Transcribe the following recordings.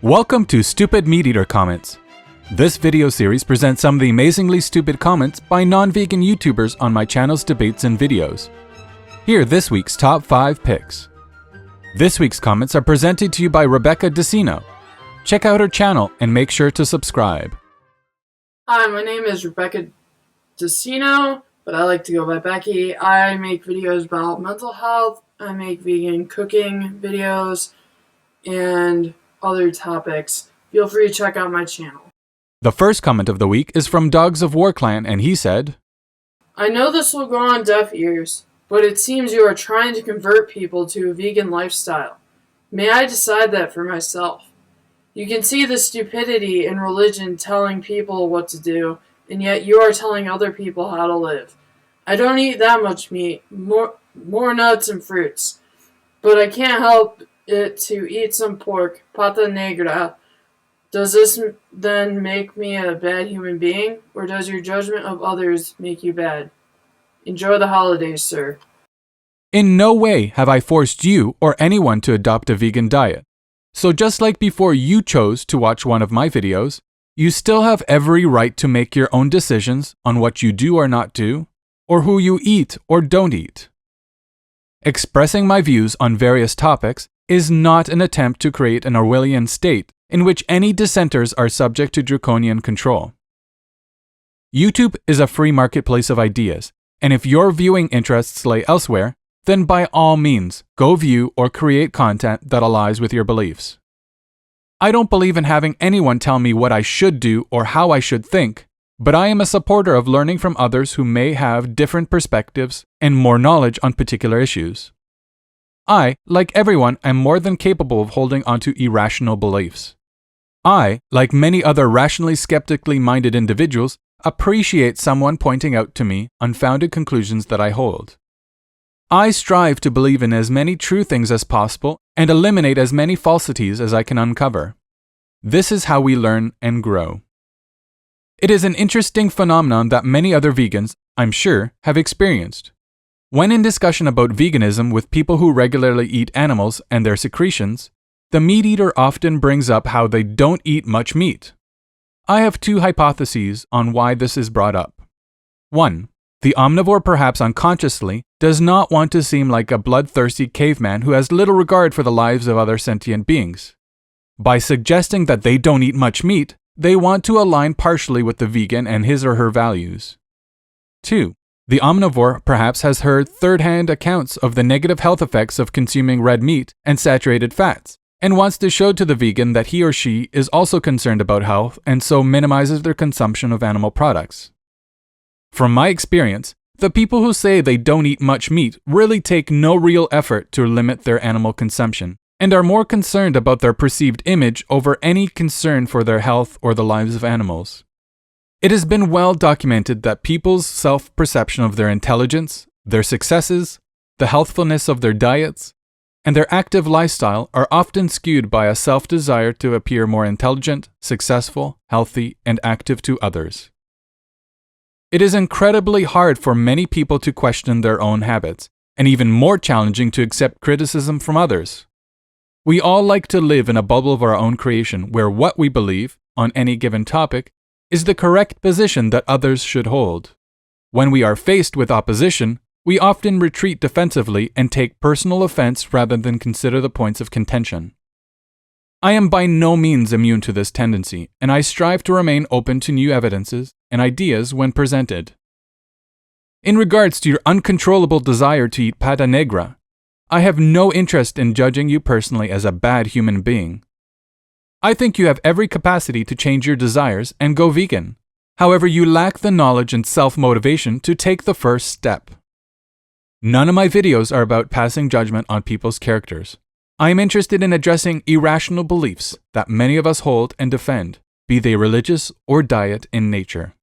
Welcome to Stupid Meat Eater Comments. This video series presents some of the amazingly stupid comments by non-vegan YouTubers on my channel's debates and videos. Here are this week's top 5 picks. This week's comments are presented to you by Rebecca Decino. Check out her channel and make sure to subscribe. Hi, my name is Rebecca Decino, but I like to go by Becky. I make videos about mental health, I make vegan cooking videos, and other topics. Feel free to check out my channel. The first comment of the week is from Dogs of War Clan, and he said, I know this will go on deaf ears, but it seems you are trying to convert people to a vegan lifestyle. May I decide that for myself? You can see the stupidity in religion telling people what to do, and yet you are telling other people how to live. I don't eat that much meat, more nuts and fruits, but I can't help it to eat some pork, pata negra. Does this then make me a bad human being, or does your judgment of others make you bad? Enjoy the holidays, sir. In no way have I forced you or anyone to adopt a vegan diet. So just like before you chose to watch one of my videos, you still have every right to make your own decisions on what you do or not do, or who you eat or don't eat. Expressing my views on various topics is not an attempt to create an Orwellian state in which any dissenters are subject to draconian control. YouTube is a free marketplace of ideas, and if your viewing interests lay elsewhere, then by all means, go view or create content that aligns with your beliefs. I don't believe in having anyone tell me what I should do or how I should think, but I am a supporter of learning from others who may have different perspectives and more knowledge on particular issues. I, like everyone, am more than capable of holding onto irrational beliefs. I, like many other rationally skeptically minded individuals, appreciate someone pointing out to me unfounded conclusions that I hold. I strive to believe in as many true things as possible and eliminate as many falsities as I can uncover. This is how we learn and grow. It is an interesting phenomenon that many other vegans, I'm sure, have experienced. When in discussion about veganism with people who regularly eat animals and their secretions, the meat eater often brings up how they don't eat much meat. I have 2 hypotheses on why this is brought up. 1. The omnivore, perhaps unconsciously, does not want to seem like a bloodthirsty caveman who has little regard for the lives of other sentient beings. By suggesting that they don't eat much meat, they want to align partially with the vegan and his or her values. 2. The omnivore perhaps has heard third-hand accounts of the negative health effects of consuming red meat and saturated fats, and wants to show to the vegan that he or she is also concerned about health and so minimizes their consumption of animal products. From my experience, the people who say they don't eat much meat really take no real effort to limit their animal consumption, and are more concerned about their perceived image over any concern for their health or the lives of animals. It has been well documented that people's self-perception of their intelligence, their successes, the healthfulness of their diets, and their active lifestyle are often skewed by a self-desire to appear more intelligent, successful, healthy, and active to others. It is incredibly hard for many people to question their own habits, and even more challenging to accept criticism from others. We all like to live in a bubble of our own creation where what we believe, on any given topic, is the correct position that others should hold. When we are faced with opposition, we often retreat defensively and take personal offense rather than consider the points of contention. I am by no means immune to this tendency, and I strive to remain open to new evidences and ideas when presented. In regards to your uncontrollable desire to eat pata negra, I have no interest in judging you personally as a bad human being. I think you have every capacity to change your desires and go vegan. However, you lack the knowledge and self-motivation to take the first step. None of my videos are about passing judgment on people's characters. I am interested in addressing irrational beliefs that many of us hold and defend, be they religious or diet in nature.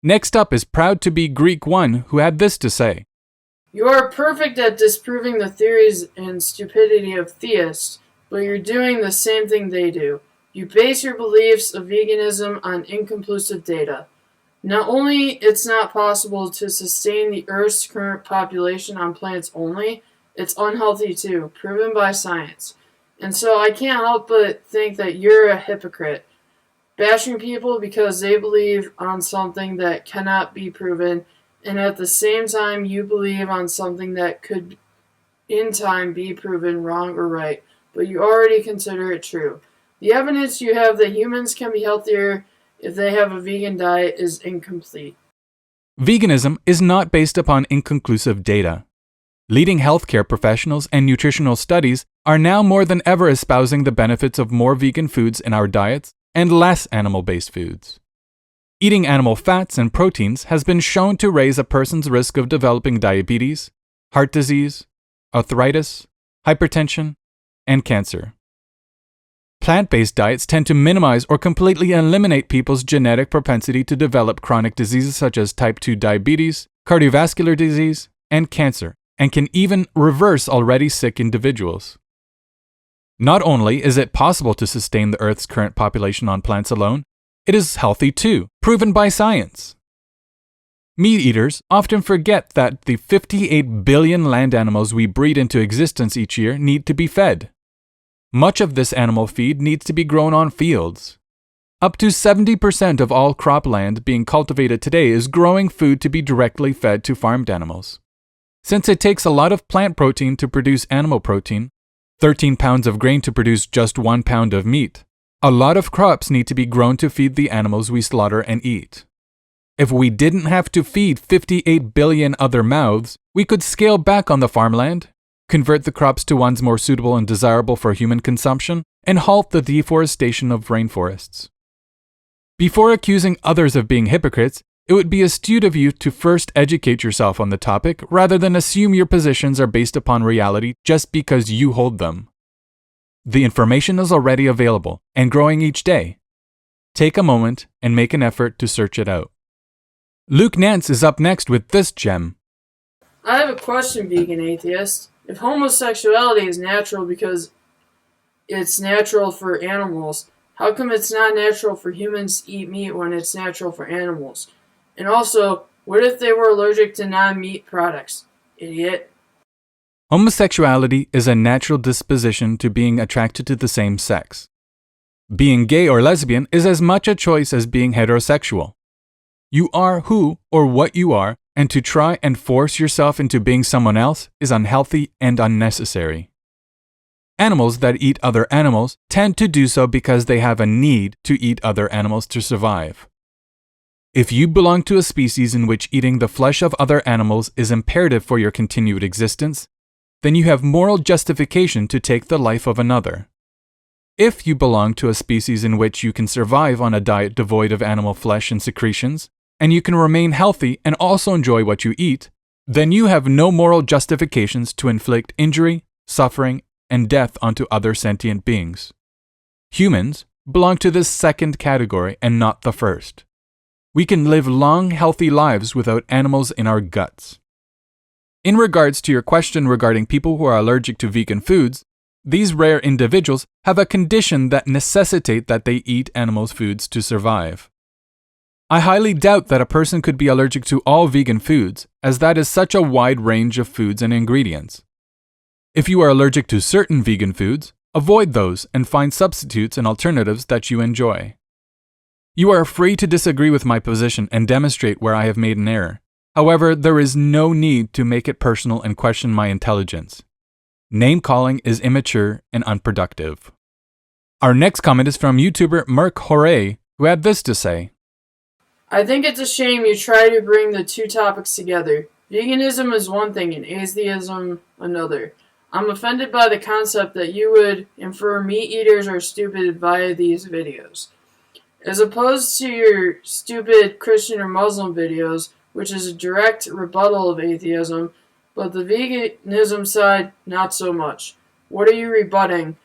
Next up is Proud to be Greek 1, who had this to say. You are perfect at disproving the theories and stupidity of theists, but you're doing the same thing they do. You base your beliefs of veganism on inconclusive data. Not only it's not possible to sustain the Earth's current population on plants only, it's unhealthy too, proven by science. And so I can't help but think that you're a hypocrite, bashing people because they believe on something that cannot be proven, and at the same time you believe on something that could in time be proven wrong or right, but you already consider it true. The evidence you have that humans can be healthier if they have a vegan diet is incomplete. Veganism is not based upon inconclusive data. Leading healthcare professionals and nutritional studies are now more than ever espousing the benefits of more vegan foods in our diets and less animal-based foods. Eating animal fats and proteins has been shown to raise a person's risk of developing diabetes, heart disease, arthritis, hypertension, and cancer. Plant-based diets tend to minimize or completely eliminate people's genetic propensity to develop chronic diseases such as type 2 diabetes, cardiovascular disease, and cancer, and can even reverse already sick individuals. Not only is it possible to sustain the Earth's current population on plants alone, it is healthy too, proven by science. Meat eaters often forget that the 58 billion land animals we breed into existence each year need to be fed. Much of this animal feed needs to be grown on fields. Up to 70% of all cropland being cultivated today is growing food to be directly fed to farmed animals. Since it takes a lot of plant protein to produce animal protein, 13 pounds of grain to produce just 1 pound of meat, a lot of crops need to be grown to feed the animals we slaughter and eat. If we didn't have to feed 58 billion other mouths, we could scale back on the farmland, convert the crops to ones more suitable and desirable for human consumption, and halt the deforestation of rainforests. Before accusing others of being hypocrites, it would be astute of you to first educate yourself on the topic rather than assume your positions are based upon reality just because you hold them. The information is already available and growing each day. Take a moment and make an effort to search it out. Luke Nance is up next with this gem. I have a question, vegan atheist. If homosexuality is natural because it's natural for animals, how come it's not natural for humans to eat meat when it's natural for animals? And also, what if they were allergic to non-meat products? Idiot. Homosexuality is a natural disposition to being attracted to the same sex. Being gay or lesbian is as much a choice as being heterosexual. You are who or what you are, and to try and force yourself into being someone else is unhealthy and unnecessary. Animals that eat other animals tend to do so because they have a need to eat other animals to survive. If you belong to a species in which eating the flesh of other animals is imperative for your continued existence, then you have moral justification to take the life of another. If you belong to a species in which you can survive on a diet devoid of animal flesh and secretions, and you can remain healthy and also enjoy what you eat, then you have no moral justifications to inflict injury, suffering, and death onto other sentient beings. Humans belong to this second category and not the first. We can live long, healthy lives without animals in our guts. In regards to your question regarding people who are allergic to vegan foods, these rare individuals have a condition that necessitates that they eat animals' foods to survive. I highly doubt that a person could be allergic to all vegan foods, as that is such a wide range of foods and ingredients. If you are allergic to certain vegan foods, avoid those and find substitutes and alternatives that you enjoy. You are free to disagree with my position and demonstrate where I have made an error. However, there is no need to make it personal and question my intelligence. Name-calling is immature and unproductive. Our next comment is from YouTuber Merc Hooray, who had this to say. I think it's a shame you try to bring the two topics together. Veganism is one thing and atheism another. I'm offended by the concept that you would infer meat eaters are stupid via these videos. As opposed to your stupid Christian or Muslim videos, which is a direct rebuttal of atheism, but the veganism side, not so much. What are you rebutting?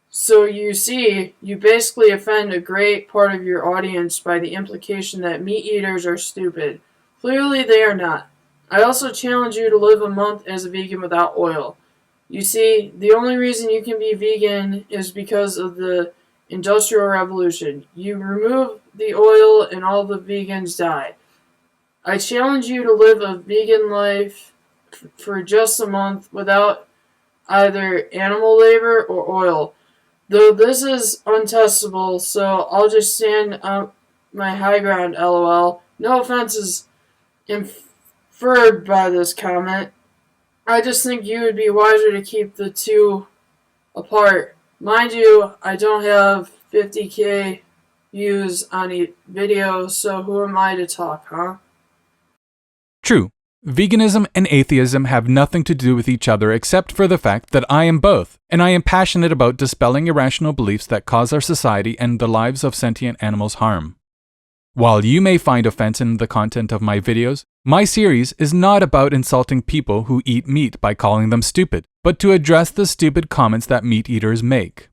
So you see, you basically offend a great part of your audience by the implication that meat eaters are stupid. Clearly they are not. I also challenge you to live a month as a vegan without oil. You see, the only reason you can be vegan is because of the Industrial Revolution. You remove the oil and all the vegans die. I challenge you to live a vegan life for just a month without either animal labor or oil. Though this is untestable, so I'll just stand on my high ground, lol. No offense is inferred by this comment. I just think you would be wiser to keep the two apart. Mind you, I don't have 50k views on a video, so who am I to talk, huh? True. Veganism and atheism have nothing to do with each other except for the fact that I am both, and I am passionate about dispelling irrational beliefs that cause our society and the lives of sentient animals harm. While you may find offense in the content of my videos, my series is not about insulting people who eat meat by calling them stupid, but to address the stupid comments that meat eaters make.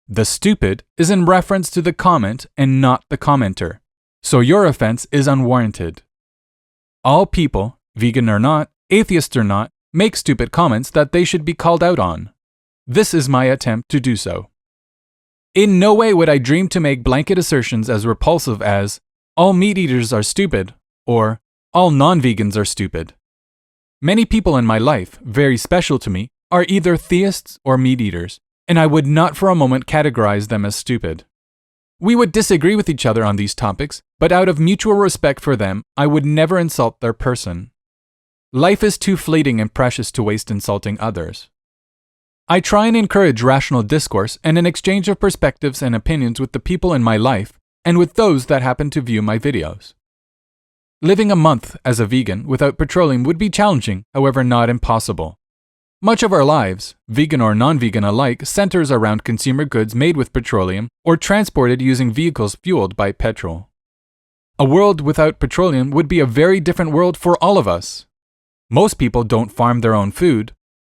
The stupid is in reference to the comment and not the commenter, so your offense is unwarranted. All people, vegan or not, atheist or not, make stupid comments that they should be called out on. This is my attempt to do so. In no way would I dream to make blanket assertions as repulsive as, all meat eaters are stupid, or all non-vegans are stupid. Many people in my life, very special to me, are either theists or meat eaters, and I would not for a moment categorize them as stupid. We would disagree with each other on these topics, but out of mutual respect for them, I would never insult their person. Life is too fleeting and precious to waste insulting others. I try and encourage rational discourse and an exchange of perspectives and opinions with the people in my life and with those that happen to view my videos. Living a month as a vegan without petroleum would be challenging, however not impossible. Much of our lives, vegan or non-vegan alike, centers around consumer goods made with petroleum or transported using vehicles fueled by petrol. A world without petroleum would be a very different world for all of us. Most people don't farm their own food,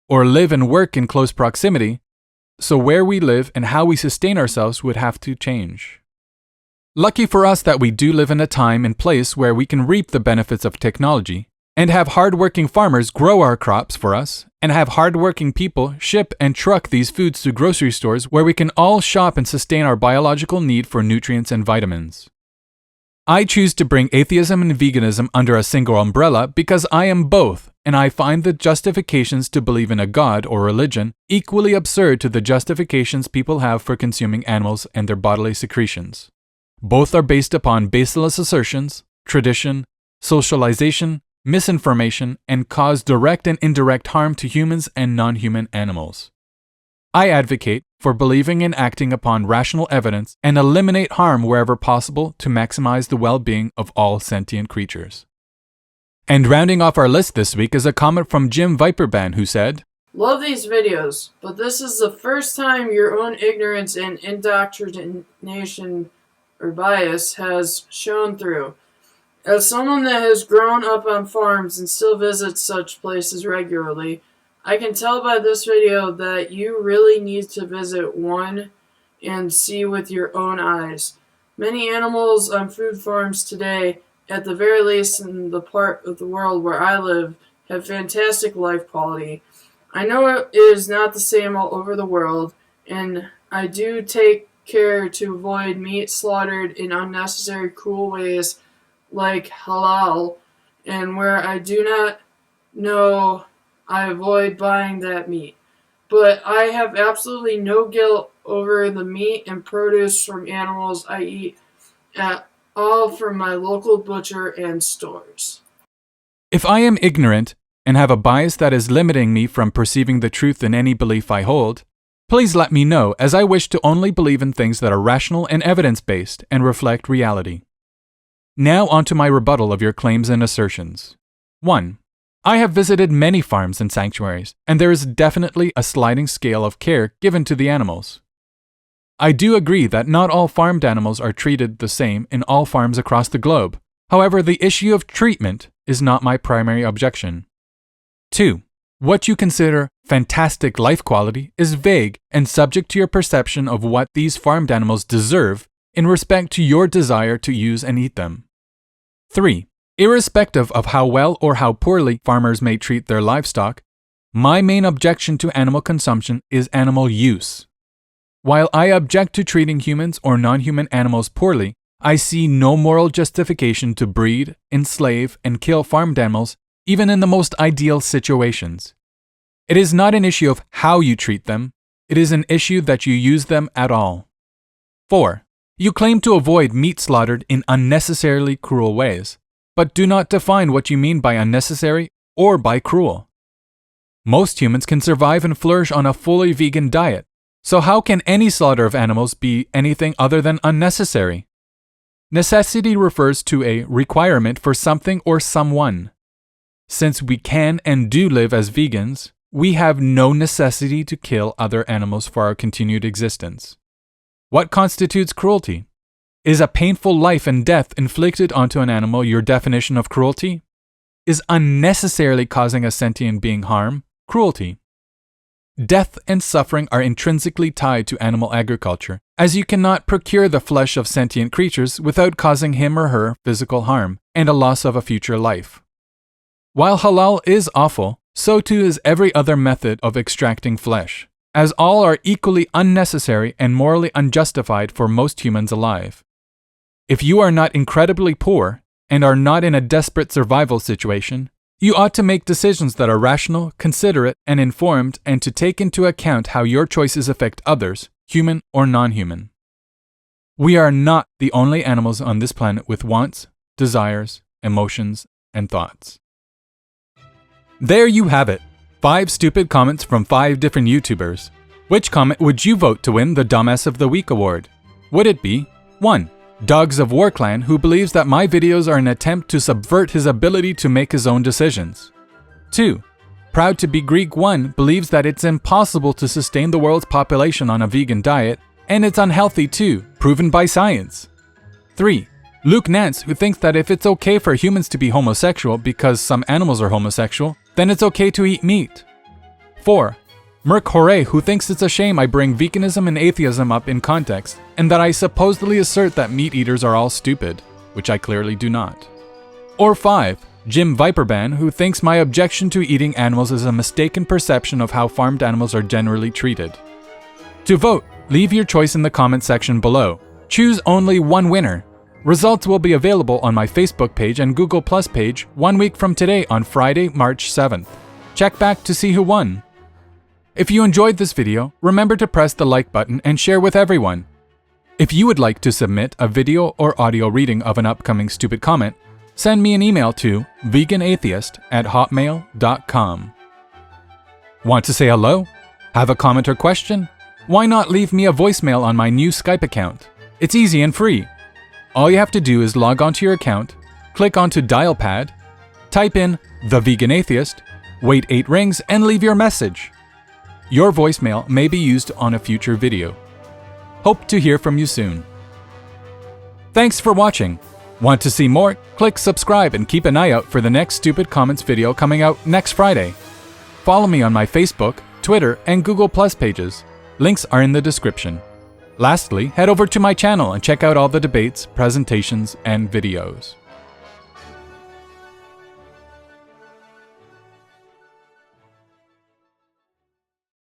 or live and work in close proximity, so where we live and how we sustain ourselves would have to change. Lucky for us that we do live in a time and place where we can reap the benefits of technology, and have hard-working farmers grow our crops for us, and have hard-working people ship and truck these foods to grocery stores where we can all shop and sustain our biological need for nutrients and vitamins. I choose to bring atheism and veganism under a single umbrella because I am both, and I find the justifications to believe in a god or religion equally absurd to the justifications people have for consuming animals and their bodily secretions. Both are based upon baseless assertions, tradition, socialization, misinformation, and cause direct and indirect harm to humans and non-human animals. I advocate for believing and acting upon rational evidence and eliminate harm wherever possible to maximize the well-being of all sentient creatures. And rounding off our list this week is a comment from Jim Viperban who said, Love these videos, but this is the first time your own ignorance and indoctrination or bias has shown through. As someone that has grown up on farms and still visits such places regularly, I can tell by this video that you really need to visit one and see with your own eyes. Many animals on food farms today, at the very least in the part of the world where I live, have fantastic life quality. I know it is not the same all over the world, and I do take care to avoid meat slaughtered in unnecessary cruel ways like halal, and where I do not know, I avoid buying that meat. But I have absolutely no guilt over the meat and produce from animals I eat at all from my local butcher and stores. If I am ignorant and have a bias that is limiting me from perceiving the truth in any belief I hold, please let me know, as I wish to only believe in things that are rational and evidence-based and reflect reality. Now onto my rebuttal of your claims and assertions. 1. I have visited many farms and sanctuaries, and there is definitely a sliding scale of care given to the animals. I do agree that not all farmed animals are treated the same in all farms across the globe. However, the issue of treatment is not my primary objection. 2. What you consider fantastic life quality is vague and subject to your perception of what these farmed animals deserve in respect to your desire to use and eat them. 3. Irrespective of how well or how poorly farmers may treat their livestock, my main objection to animal consumption is animal use. While I object to treating humans or non-human animals poorly, I see no moral justification to breed, enslave, and kill farmed animals even in the most ideal situations. It is not an issue of how you treat them, it is an issue that you use them at all. 4. You claim to avoid meat slaughtered in unnecessarily cruel ways, but do not define what you mean by unnecessary or by cruel. Most humans can survive and flourish on a fully vegan diet, so how can any slaughter of animals be anything other than unnecessary? Necessity refers to a requirement for something or someone. Since we can and do live as vegans, we have no necessity to kill other animals for our continued existence. What constitutes cruelty? Is a painful life and death inflicted onto an animal your definition of cruelty? Is unnecessarily causing a sentient being harm cruelty? Death and suffering are intrinsically tied to animal agriculture, as you cannot procure the flesh of sentient creatures without causing him or her physical harm and a loss of a future life. While halal is awful, so too is every other method of extracting flesh, as all are equally unnecessary and morally unjustified for most humans alive. If you are not incredibly poor and are not in a desperate survival situation, you ought to make decisions that are rational, considerate, and informed, and to take into account how your choices affect others, human or non-human. We are not the only animals on this planet with wants, desires, emotions, and thoughts. There you have it. 5 stupid comments from 5 different YouTubers. Which comment would you vote to win the Dumbass of the Week award? Would it be 1. Dogs of War Clan, who believes that my videos are an attempt to subvert his ability to make his own decisions. 2. Proud to be Greek 1 believes that it's impossible to sustain the world's population on a vegan diet, and it's unhealthy too, proven by science. 3. Luke Nance, who thinks that if it's okay for humans to be homosexual because some animals are homosexual, then it's okay to eat meat. 4. Merc Hooray, who thinks it's a shame I bring veganism and atheism up in context, and that I supposedly assert that meat eaters are all stupid, which I clearly do not. Or 5. Jim Viperban, who thinks my objection to eating animals is a mistaken perception of how farmed animals are generally treated. To vote, leave your choice in the comment section below. Choose only one winner. Results will be available on my Facebook page and Google Plus page 1 week from today on Friday, March 7th. Check back to see who won. If you enjoyed this video, remember to press the like button and share with everyone. If you would like to submit a video or audio reading of an upcoming stupid comment, send me an email to veganatheist@hotmail.com. Want to say hello? Have a comment or question? Why not leave me a voicemail on my new Skype account? It's easy and free. All you have to do is log onto your account, click onto dial pad, type in The Vegan Atheist, wait 8 rings, and leave your message. Your voicemail may be used on a future video. Hope to hear from you soon. Thanks for watching. Want to see more? Click subscribe and keep an eye out for the next Stupid Comments video coming out next Friday. Follow me on my Facebook, Twitter, and Google Plus pages. Links are in the description. Lastly, head over to my channel and check out all the debates, presentations, and videos.